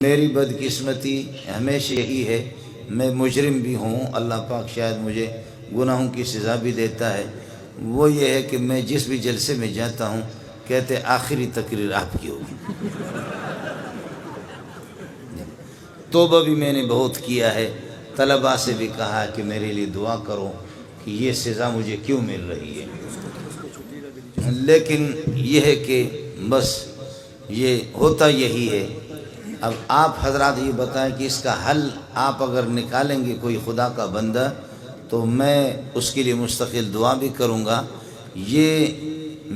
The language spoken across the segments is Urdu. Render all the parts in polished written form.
میری بدقسمتی ہمیشہ یہی ہے، میں مجرم بھی ہوں، اللہ پاک شاید مجھے گناہوں کی سزا بھی دیتا ہے۔ وہ یہ ہے کہ میں جس بھی جلسے میں جاتا ہوں کہتے آخری تقریر آپ کی ہوگی۔ توبہ بھی میں نے بہت کیا ہے، طلباء سے بھی کہا کہ میرے لیے دعا کرو کہ یہ سزا مجھے کیوں مل رہی ہے، لیکن یہ ہے کہ بس یہ ہوتا یہی ہے۔ اب آپ حضرات یہ بتائیں کہ اس کا حل آپ اگر نکالیں گے کوئی خدا کا بندہ تو میں اس کے لیے مستقل دعا بھی کروں گا۔ یہ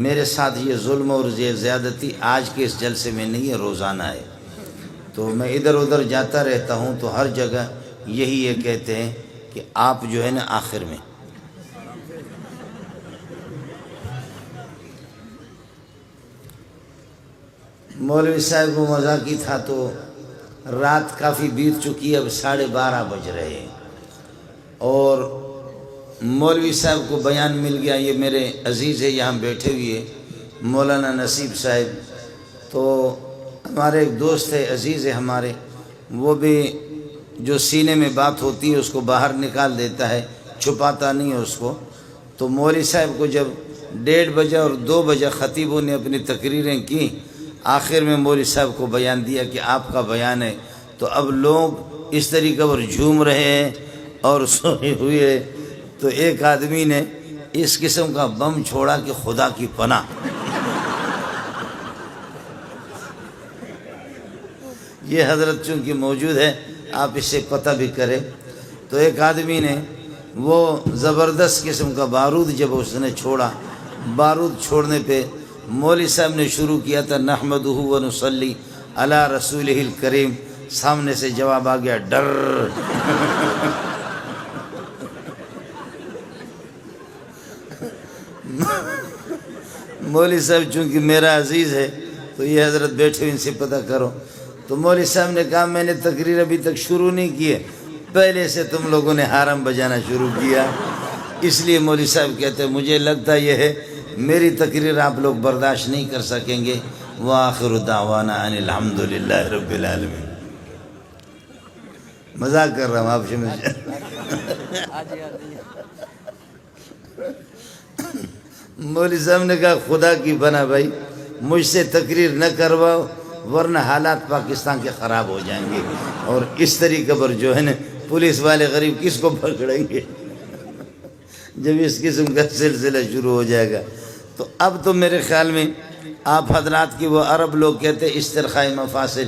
میرے ساتھ یہ ظلم اور یہ زیادتی آج کے اس جلسے میں نہیں ہے، روزانہ ہے۔ تو میں ادھر ادھر جاتا رہتا ہوں تو ہر جگہ یہی یہ کہتے ہیں کہ آپ جو ہے نا آخر میں مولوی صاحب کو مذاقی تھا تو رات کافی بیت چکی ہے، اب 12:30 بج رہے ہیں، اور مولوی صاحب کو بیان مل گیا۔ یہ میرے عزیز ہے یہاں بیٹھے ہوئے مولانا نصیب صاحب، تو ہمارے ایک دوست ہے، عزیز ہے ہمارے، وہ بھی جو سینے میں بات ہوتی ہے اس کو باہر نکال دیتا ہے، چھپاتا نہیں ہے اس کو۔ تو مولوی صاحب کو جب 1:30 بجے اور 2 بجے خطیبوں نے اپنی تقریریں کی، آخر میں مولوی صاحب کو بیان دیا کہ آپ کا بیان ہے، تو اب لوگ اس طریقے پر جھوم رہے ہیں اور سوئے ہوئے۔ تو ایک آدمی نے اس قسم کا بم چھوڑا کہ خدا کی پناہ، یہ حضرت چونکہ موجود ہے آپ اس سے پتہ بھی کریں۔ تو ایک آدمی نے وہ زبردست قسم کا بارود جب اس نے چھوڑا، بارود چھوڑنے پہ مولوی صاحب نے شروع کیا تھا نحمدہ و نصلی علی رسولہ الکریم، سامنے سے جواب آ گیا ڈر۔ مولوی صاحب چونکہ میرا عزیز ہے تو یہ حضرت بیٹھے ان سے پتہ کرو۔ تو مولوی صاحب نے کہا میں نے تقریر ابھی تک شروع نہیں کی ہے، پہلے سے تم لوگوں نے حرم بجانا شروع کیا، اس لیے مولوی صاحب کہتے ہیں مجھے لگتا یہ ہے میری تقریر آپ لوگ برداشت نہیں کر سکیں گے۔ وآخر دعوانا ان الحمدللہ رب العالمین۔ مذاق کر رہا ہوں، آپ سمجھ مولوی صاحب نے کہا خدا کی بنا بھائی مجھ سے تقریر نہ کرواؤ ورنہ حالات پاکستان کے خراب ہو جائیں گے، اور اس طریقے پر جو ہے نا پولیس والے غریب کس کو پکڑیں گے جب اس قسم کا سلسلہ شروع ہو جائے گا۔ تو اب تو میرے خیال میں آپ حضرات کی وہ عرب لوگ کہتے ہیں استرخاء مفاصل،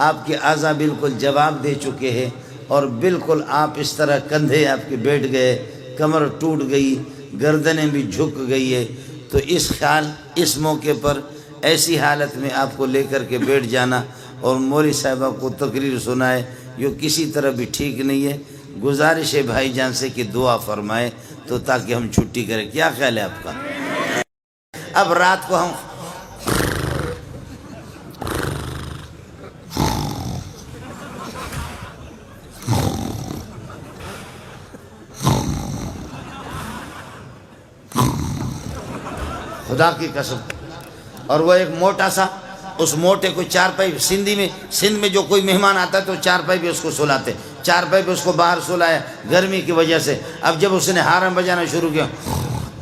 آپ کے اعضاء بالکل جواب دے چکے ہیں، اور بالکل آپ اس طرح کندھے آپ کے بیٹھ گئے، کمر ٹوٹ گئی، گردنیں بھی جھک گئی ہے۔ تو اس موقع پر ایسی حالت میں آپ کو لے کر کے بیٹھ جانا اور مولوی صاحبہ کو تقریر سنائے یہ کسی طرح بھی ٹھیک نہیں ہے۔ گزارش ہے بھائی جان سے کہ دعا فرمائے تو تاکہ ہم چھٹی کریں، کیا خیال ہے آپ کا؟ اب رات کو ہم خدا کی قسم، اور وہ ایک موٹا سا، اس موٹے کو چارپائی، سندھ میں جو کوئی مہمان آتا ہے تو چارپائی پہ اس کو سلاتے، چارپائی پہ اس کو باہر سلایا گرمی کی وجہ سے۔ اب جب اس نے حرم بجانا شروع کیا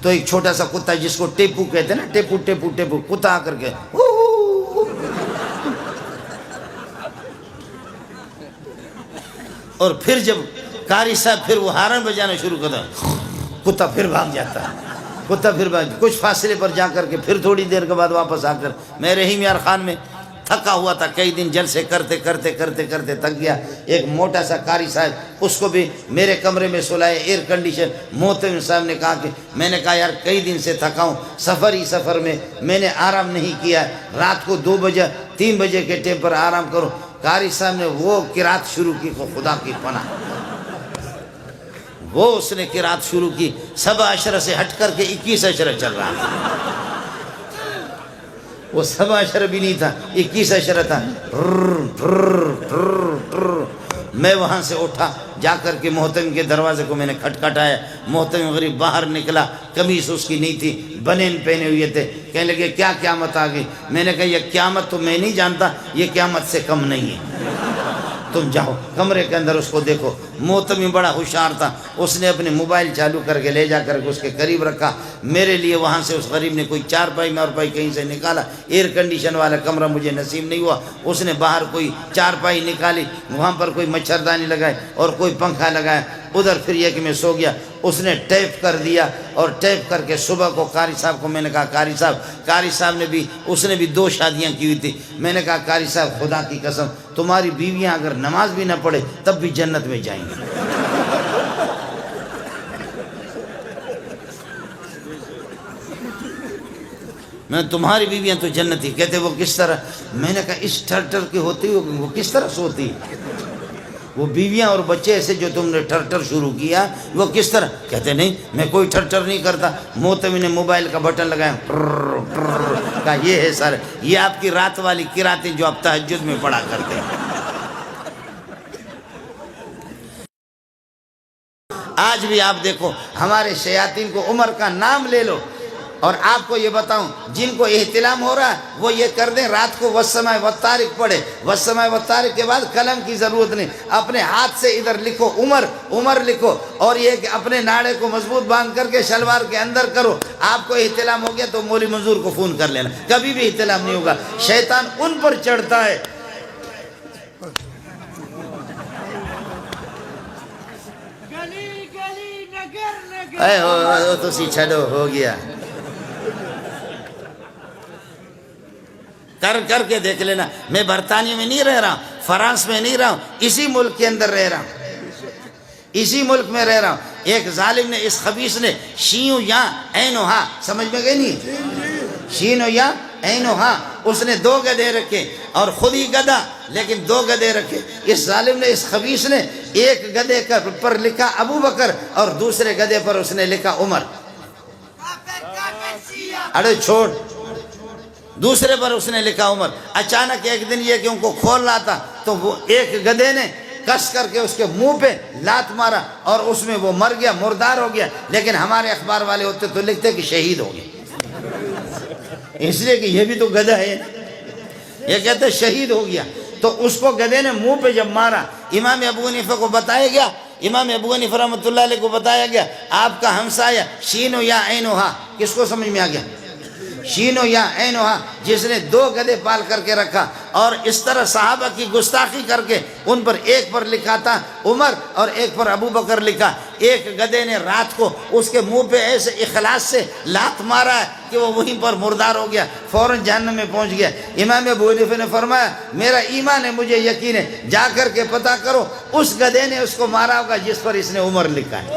تو ایک چھوٹا سا کتا جس کو ٹیپو کہتے ہیں نا، ٹیپو ٹیپو ٹیپو، کتا آ کر کے اور پھر جب قاری صاحب پھر وہ حرم بجانا شروع کرتا کتا پھر بھاگ جاتا ہے، کتا پھر کچھ فاصلے پر جا کر کے پھر تھوڑی دیر کے بعد واپس آ کر، میں رحیم یار خان میں تھکا ہوا تھا، کئی دن جلسے کرتے کرتے کرتے کرتے تھک گیا۔ ایک موٹا سا قاری صاحب، اس کو بھی میرے کمرے میں سلائے، ایئر کنڈیشن۔ محترم صاحب نے کہا کہ میں نے کہا یار کئی دن سے تھکا ہوں، سفر میں نے آرام نہیں کیا، رات کو 2 بجے 3 بجے کے ٹائم پر آرام کرو۔ قاری صاحب نے وہ قرات شروع کی، خدا کی پناہ، وہ اس نے قرات شروع کی، 7 اشرہ سے ہٹ کر کے 21 اشرہ چل رہا تھا، وہ 7 اشرہ بھی نہیں تھا، 21 اشرہ تھا۔ میں وہاں سے اٹھا، جا کر کے محترم کے دروازے کو میں نے کھٹکھٹایا، محترم غریب باہر نکلا، قمیص اس کی نہیں تھی، بنین پہنے ہوئے تھے، کہنے لگے کیا قیامت آ گئی؟ میں نے کہا یہ قیامت تو میں نہیں جانتا، یہ قیامت سے کم نہیں ہے۔ تم جاؤ کمرے کے اندر اس کو دیکھو۔ محتمی بڑا ہوشیار تھا، اس نے اپنے موبائل چالو کر کے لے جا کر کے اس کے قریب رکھا۔ میرے لیے وہاں سے اس غریب نے کوئی چارپائی مارپائی کہیں سے نکالا، ایئر کنڈیشن والا کمرہ مجھے نصیب نہیں ہوا، اس نے باہر کوئی چارپائی نکالی، وہاں پر کوئی مچھردانی لگائے اور کوئی پنکھا لگایا، ادھر پھر یہ کہ میں سو گیا۔ اس نے ٹیپ کر دیا اور ٹیپ کر کے صبح کو قاری صاحب کو میں نے کہا قاری صاحب نے بھی، اس نے بھی 2 شادیاں کی ہوئی تھی، میں نے کہا قاری صاحب خدا کی قسم تمہاری بیویاں اگر نماز بھی نہ پڑھے تب بھی جنت میں جائیں گے۔ میں تمہاری بیویاں تو جنتی، کہتے وہ کس طرح؟ میں نے کہا اس ٹھر ٹھر کے ہوتی وہ کس طرح سوتی؟ وہ بیویاں اور بچے ایسے جو تم نے ٹھر ٹھر شروع کیا وہ کس طرح؟ کہتے نہیں میں کوئی ٹھر ٹھر نہیں کرتا۔ محتمی نے موبائل کا بٹن لگایا، کہا یہ ہے سر، یہ آپ کی رات والی قراتیں جو آپ تہجد میں پڑھا کرتے ہیں۔ آج بھی آپ دیکھو ہمارے شیاطین کو، عمر کا نام لے لو، اور آپ کو یہ بتاؤں جن کو احتلام ہو رہا ہے وہ یہ کر دیں رات کو والسماء والطارق پڑھے، والسماء والطارق کے بعد قلم کی ضرورت نہیں، اپنے ہاتھ سے ادھر لکھو عمر لکھو، اور یہ کہ اپنے ناڑے کو مضبوط باندھ کر کے شلوار کے اندر کرو۔ آپ کو احتلام ہو گیا تو مولوی منظور کو فون کر لینا، کبھی بھی احتلام نہیں ہوگا، شیطان ان پر چڑھتا ہے۔ تو سی چھڑو ہو گیا، کر کے دیکھ لینا۔ میں برطانیہ میں نہیں رہ رہا ہوں، فرانس میں نہیں رہا ہوں، اسی ملک کے اندر رہ رہا ہوں، اسی ملک میں رہ رہا ہوں۔ ایک ظالم نے، اس خبیث نے شین یا عین و ہا، سمجھ میں گئی نہیں؟ شین یا عین و ہا، اس نے 2 گدھے رکھے اور خود ہی گدھا لیکن 2 گدھے رکھے۔ اس ظالم نے، اس خبیث نے ایک گدھے پر لکھا ابو بکر اور دوسرے گدھے پر اس نے لکھا عمر۔ اڑے چھوڑ، دوسرے پر اس نے لکھا عمر۔ اچانک ایک دن یہ کہ ان کو کھول رہا تھا تو وہ ایک گدھے نے کس کر کے اس کے منہ پہ لات مارا اور اس میں وہ مر گیا، مردار ہو گیا۔ لیکن ہمارے اخبار والے ہوتے تو لکھتے کہ شہید ہو گئے، اس لیے کہ یہ بھی تو گدھا ہے، یہ کہتے شہید ہو گیا۔ تو اس کو گدھے نے منہ پہ جب مارا، امام ابو حنیفہ کو بتایا گیا، امام ابو حنیفہ رحمۃ اللہ علیہ کو بتایا گیا آپ کا ہمسایہ شین و یا عین و ہا، کس کو سمجھ میں آ گیا؟ شین و یا عین و ہا، جس نے 2 گدھے پال کر کے رکھا اور اس طرح صحابہ کی گستاخی کر کے ان پر ایک پر لکھا تھا عمر اور ایک پر ابو بکر لکھا۔ ایک گدھے نے رات کو اس کے منہ پہ ایسے اخلاص سے لات مارا ہے کہ وہ وہیں پر مردار ہو گیا، فوراً جہنم میں پہنچ گیا۔ امام ابو حنیفہ نے فرمایا میرا ایمان ہے، مجھے یقین ہے، جا کر کے پتہ کرو اس گدھے نے اس کو مارا ہوگا جس پر اس نے عمر لکھا ہے۔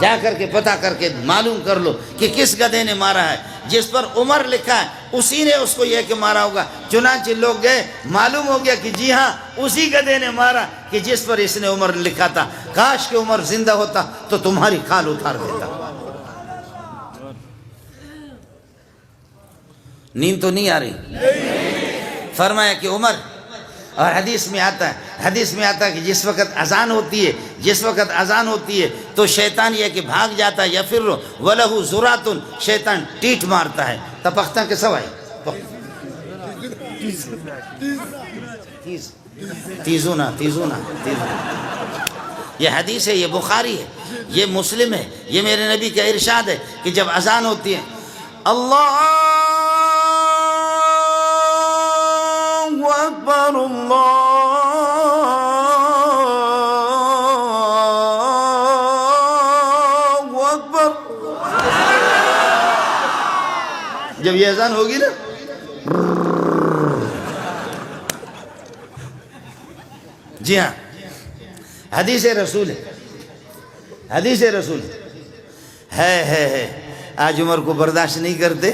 جا کر کے پتہ کر کے معلوم کر لو کہ کس گدھے نے مارا ہے، جس پر عمر لکھا ہے اسی نے اس کو یہ کہ مارا ہوگا۔ چنانچہ لوگ گئے، معلوم ہو گیا کہ جی ہاں اسی گدھے نے مارا کہ جس پر اس نے عمر لکھا تھا۔ کاش کہ عمر زندہ ہوتا تو تمہاری کھال اتار دیتا۔ نیند تو نہیں آ رہی؟ فرمایا کہ عمر، اور حدیث میں آتا ہے کہ جس وقت اذان ہوتی ہے تو شیطان یہ کہ بھاگ جاتا ہے، یا پھر وَلَهُ زُرَاتٌ، شیطان ٹیٹ مارتا ہے۔ تپختہ کے سوائے تیزونا، یہ حدیث ہے، یہ بخاری ہے، یہ مسلم ہے، یہ میرے نبی کا ارشاد ہے کہ جب اذان ہوتی ہے اللہ اکبر اللہ اکبر، جب یہ اذان ہوگی نا جی ہاں حدیث رسول ہے۔ آج عمر کو برداشت نہیں کرتے۔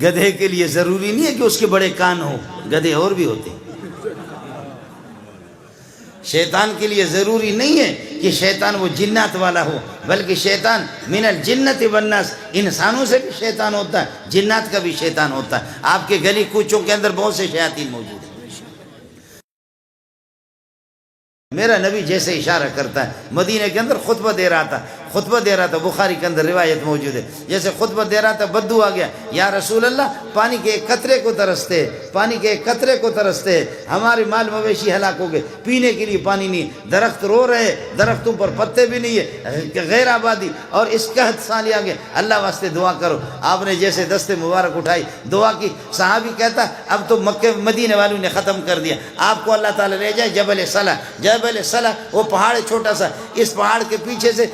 گدھے کے لیے ضروری نہیں ہے کہ اس کے بڑے کان ہوں، گدھے اور بھی ہوتے ہیں۔ شیطان کے لیے ضروری نہیں ہے کہ شیطان وہ جنات والا ہو، بلکہ شیطان من الجنت والناس، انسانوں سے بھی شیطان ہوتا ہے، جنات کا بھی شیطان ہوتا ہے۔ آپ کے گلی کوچوں کے اندر بہت سے شیاطین موجود ہیں۔ میرا نبی جیسے اشارہ کرتا ہے، مدینہ کے اندر خطبہ دے رہا تھا، خطبہ دے رہا تھا، بخاری کے اندر روایت موجود ہے، جیسے خطبہ دے رہا تھا بدو آ گیا، یا رسول اللہ پانی کے ایک قطرے کو ترستے، پانی کے ایک قطرے کو ترستے، ہمارے مال مویشی ہلاک ہو گئے، پینے کے لیے پانی نہیں، درخت رو رہے، درختوں پر پتے بھی نہیں ہے، غیر آبادی، اور اس قحط سالی آ گیا، اللہ واسطے دعا کرو۔ آپ نے جیسے دست مبارک اٹھائی دعا کی، صحابی کہتا اب تو مکہ مدینے والوں نے ختم کر دیا، آپ کو اللہ تعالیٰ لے جائے جبل صلح۔ جبل صلح وہ پہاڑ چھوٹا سا، اس پہاڑ کے پیچھے سے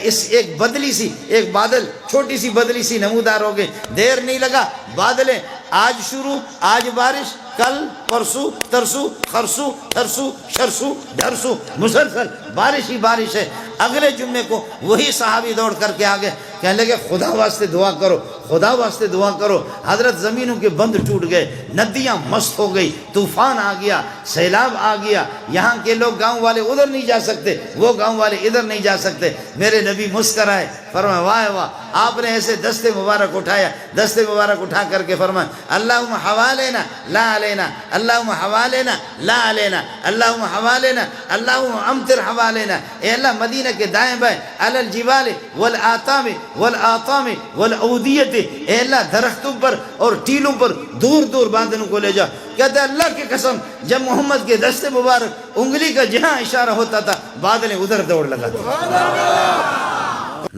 اس ایک بدلی سی، ایک بادل، چھوٹی سی بدلی سی نمودار ہو گئی، دیر نہیں لگا، بادلیں آج شروع، آج بارش، کل پرسو ترسو خرسو ترسو شرسو ڈھرسو، مسلسل بارش ہی بارش ہے۔ اگلے جمعے کو وہی صحابی دوڑ کر کے آگے کہنے لگے خدا واسطے دعا کرو، خدا واسطے دعا کرو۔ حضرت زمینوں کے بند ٹوٹ گئے، ندیاں مست ہو گئی، طوفان آ گیا، سیلاب آ گیا، یہاں کے لوگ گاؤں والے ادھر نہیں جا سکتے، وہ گاؤں والے ادھر نہیں جا سکتے۔ میرے نبی مسکرائے، فرمایا واہ واہ، آپ نے ایسے دست مبارک اٹھایا، دست مبارک اٹھا کر کے فرمایا اللہم حوالینا لا علینا، اللہم حوالینا لا علینا، اللہم حوالینا، اللہم امطر حوالینا، اے اللہ مدینہ کے دائیں بائیں علی الجبال والآتام والآطام والعودیت، اے اللہ درختوں پر اور ٹیلوں پر دور دور بادلوں کو لے جا۔ کہتے ہیں اللہ کی قسم جب محمد کے دست مبارک انگلی کا جہاں اشارہ ہوتا تھا بادلیں ادھر دوڑ لگاتے،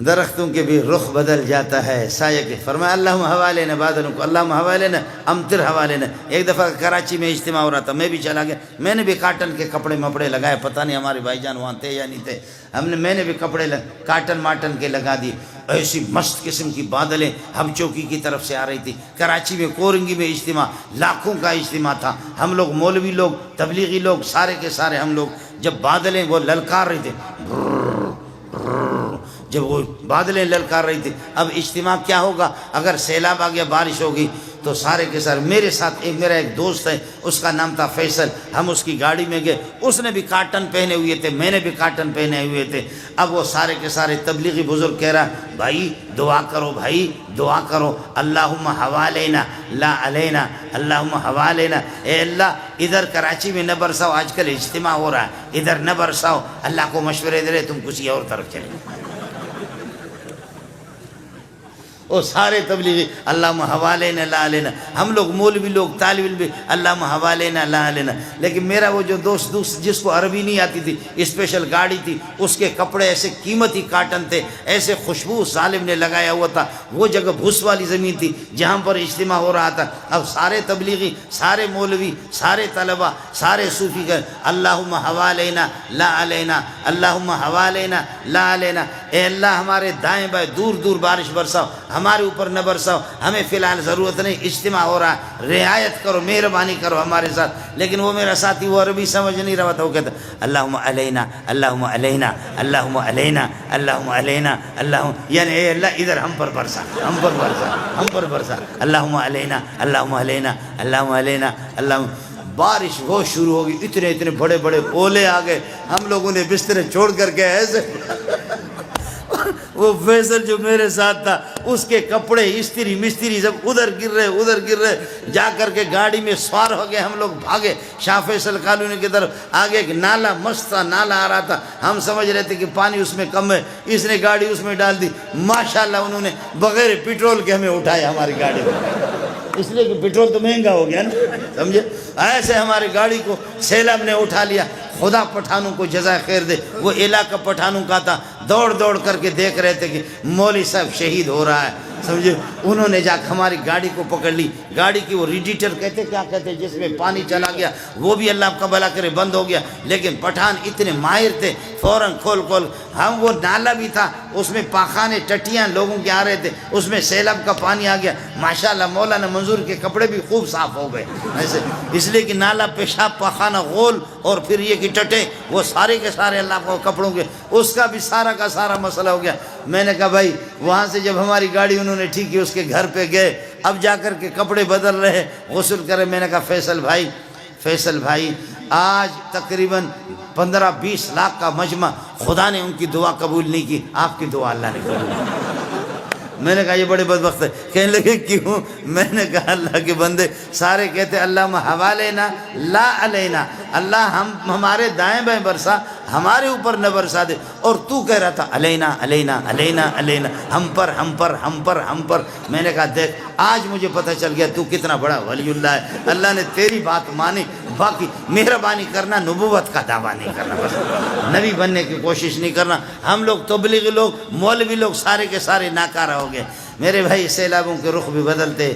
درختوں کے بھی رخ بدل جاتا ہے سایہ کے۔ فرمایا اللہم حوالینا بادلوں کو، اللہم حوالینا امطر حوالینا۔ ایک دفعہ کراچی میں اجتماع ہو رہا تھا، میں بھی چلا گیا، میں نے بھی کاٹن کے کپڑے مپڑے لگائے، پتہ نہیں ہمارے بھائی جان وہاں تھے یا نہیں تھے، میں نے بھی کپڑے کاٹن ماٹن کے لگا دیے۔ ایسی مست قسم کی بادلیں ہم چوکی کی طرف سے آ رہی تھی۔ کراچی میں کورنگی میں اجتماع، لاکھوں کا اجتماع تھا، ہم لوگ مولوی لوگ، تبلیغی لوگ، سارے کے سارے ہم لوگ، جب بادلیں وہ للکار رہی تھے، جب وہ بادلیں للکار رہی تھی، اب اجتماع کیا ہوگا اگر سیلاب آ گیا، بارش ہوگی تو سارے کے سارے میرے ساتھ میرا ایک دوست ہے، اس کا نام تھا فیصل، ہم اس کی گاڑی میں گئے، اس نے بھی کاٹن پہنے ہوئے تھے، میں نے بھی کاٹن پہنے ہوئے تھے۔ اب وہ سارے کے سارے تبلیغی بزرگ کہہ رہا بھائی دعا کرو، بھائی دعا کرو، اللہم حوالینا لا علینا، اللہم حوالینا، اے اللہ ادھر کراچی میں نہ برساؤ، آج کل اجتماع ہو رہا ہے ادھر نہ برساؤ، اللہ کو مشورے دے رہے تم کسی اور طرف چلے۔ وہ سارے تبلیغی اللہم حوالینا لا علینا، ہم لوگ مولوی لوگ طالب علم بھی اللہم حوالینا لا علینا۔ لیکن میرا وہ جو دوست جس کو عربی نہیں آتی تھی، اسپیشل گاڑی تھی، اس کے کپڑے ایسے قیمتی کاٹن تھے، ایسے خوشبو ظالم نے لگایا ہوا تھا، وہ جگہ بھوس والی زمین تھی جہاں پر اجتماع ہو رہا تھا۔ اب سارے تبلیغی، سارے مولوی، سارے طلبہ، سارے صوفی کہ اللہم حوالینا لا علینا، اللہم حوالینا لا علینا، اے اللہ ہمارے دائیں بائیں دور دور بارش برساؤ، ہمارے اوپر نہ برساؤ، ہمیں فی الحال ضرورت نہیں، اجتماع ہو رہا ہے، رعایت کرو، مہربانی کرو ہمارے ساتھ۔ لیکن وہ میرا ساتھی وہ عربی سمجھ نہیں رہا تھا، وہ کہتا اللہم علینا اللہم علینا اللہم علینا اللہم علینا اللہم، یعنی اے اللہ ادھر ہم پر برسا، ہم پر برسا، ہم پر برسا، اللہم علینا اللہم علینا اللہم علینا اللہم۔ بارش وہ شروع ہوگی، اتنے اتنے بڑے بڑے اولے آ گئے، ہم لوگوں نے بسترے چھوڑ کر کے ایسے وہ فیصل جو میرے ساتھ تھا اس کے کپڑے استری مستری سب ادھر گر رہے، جا کر کے گاڑی میں سوار ہو گئے، ہم لوگ بھاگے شاہ فیصل کالونی کی طرف۔ آگے ایک نالا مست تھا، نالا آ رہا تھا، ہم سمجھ رہے تھے کہ پانی اس میں کم ہے، اس نے گاڑی اس میں ڈال دی، ماشاءاللہ انہوں نے بغیر پیٹرول کے ہمیں اٹھایا ہماری گاڑی میں، اس لیے کہ پیٹرول تو مہنگا ہو گیا نا، سمجھے، ایسے ہماری گاڑی کو سیلاب نے اٹھا لیا۔ خدا پٹھانوں کو جزائے خیر دے، وہ علاقہ پٹھانوں کا تھا، دوڑ دوڑ کر کے دیکھ رہے تھے کہ مولوی صاحب شہید ہو رہا ہے، سمجھے، انہوں نے جا ہماری گاڑی کو پکڑ لی، گاڑی کی وہ ریڈیٹر کہتے کیا کہتے جس میں پانی چلا گیا، وہ بھی اللہ کا بھلا کرے بند ہو گیا، لیکن پٹھان اتنے ماہر تھے، فوراً کھول ہم، وہ نالا بھی تھا، اس میں پاخانے ٹٹیاں لوگوں کے آ رہے تھے، اس میں سیلاب کا پانی آ گیا، ماشاءاللہ مولانا منظور کے کپڑے بھی خوب صاف ہو گئے ایسے، اس لیے کہ نالا پیشاب پاخانہ غول اور پھر یہ کہ ٹٹے، وہ سارے کے سارے اللہ کو کپڑوں کے، اس کا بھی سارا کا سارا مسئلہ ہو گیا۔ میں نے کہا بھائی وہاں سے جب ہماری گاڑی انہوں نے ٹھیک کی، اس کے گھر پہ گئے، اب جا کر کے کپڑے بدل رہے، غسل کرے۔ میں نے کہا فیصل بھائی آج تقریباً 15-20 لاکھ کا مجمع، خدا نے ان کی دعا قبول نہیں کی، آپ کی دعا اللہ نے قبول کی۔ میں نے کہا یہ بڑے بدبخت ہے، کہنے لگے کیوں؟ میں نے کہا اللہ کے بندے سارے کہتے اللہم حوالینا لا علینا، اللہ ہمارے دائیں بائیں برسا، ہمارے اوپر نہ برسا دے. اور تو کہہ رہا تھا علینا علینا علینا علینا، ہم پر ہم پر ہم پر ہم پر. میں نے کہا دیکھ آج مجھے پتہ چل گیا تو کتنا بڑا ولی اللہ ہے. اللہ نے تیری بات مانی، باقی مہربانی کرنا، نبوت کا دعویٰ نہیں کرنا، بس نبی بننے کی کوشش نہیں کرنا. ہم لوگ تبلیغی لوگ، مولوی لوگ سارے کے سارے ناکارہ ہو گئے. میرے بھائی سیلابوں کے رخ بھی بدلتے.